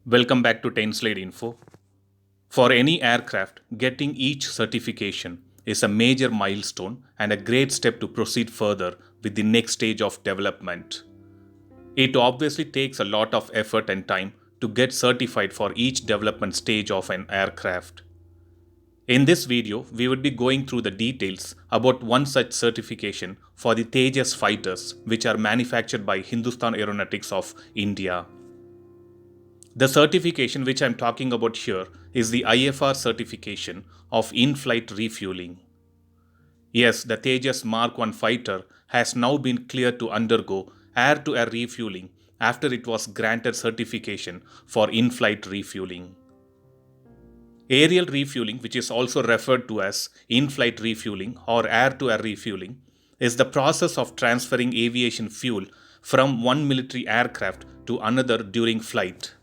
Welcome back to 10 Slide Info. For any aircraft, getting each certification is a major milestone and a great step to proceed further with the next stage of development. It obviously takes a lot of effort and time to get certified for each development stage of an aircraft. In this video, we will be going through the details about one such certification for the Tejas fighters, which are manufactured by Hindustan Aeronautics of India. The certification which I'm talking about here is the IFR certification of in-flight refueling. Yes, the Tejas Mark I fighter has now been cleared to undergo air-to-air refueling after it was granted certification for in-flight refueling. Aerial refueling, which is also referred to as in-flight refueling or air-to-air refueling, is the process of transferring aviation fuel from one military aircraft to another during flight.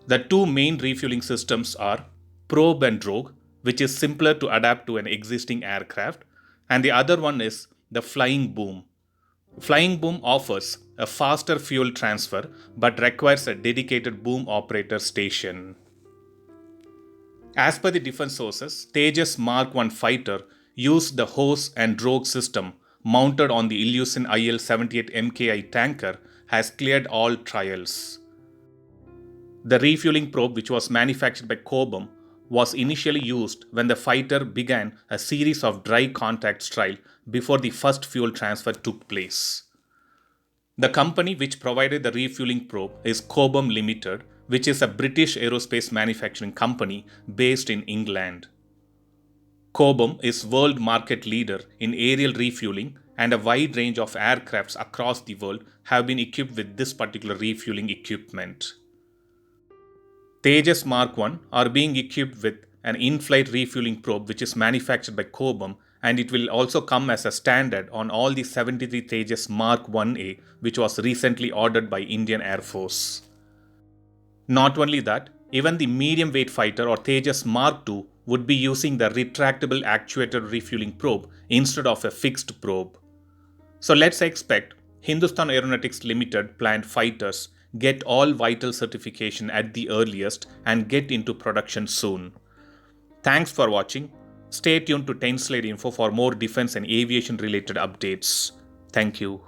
The two main refueling systems are probe and drogue, which is simpler to adapt to an existing aircraft, and the other one is the flying boom. Flying boom offers a faster fuel transfer but requires a dedicated boom operator station. As per the different sources, Tejas Mark I fighter used the hose and drogue system mounted on the Ilyushin IL-78 MKI tanker has cleared all trials. The refueling probe, which was manufactured by Cobham, was initially used when the fighter began a series of dry contacts trial before the first fuel transfer took place. The company which provided the refueling probe is Cobham Limited, which is a British aerospace manufacturing company based in England. Cobham is world market leader in aerial refueling, and a wide range of aircrafts across the world have been equipped with this particular refueling equipment. Tejas Mark I are being equipped with an in-flight refueling probe which is manufactured by Cobham, and it will also come as a standard on all the 73 Tejas Mark 1A which was recently ordered by Indian Air Force. Not only that, even the medium weight fighter or Tejas Mark II would be using the retractable actuated refueling probe instead of a fixed probe. So let's expect Hindustan Aeronautics Limited planned fighters get all vital certification at the earliest and get into production soon. Thanks for watching. Stay tuned to 10 Slide Info for more defense and aviation related updates. Thank you.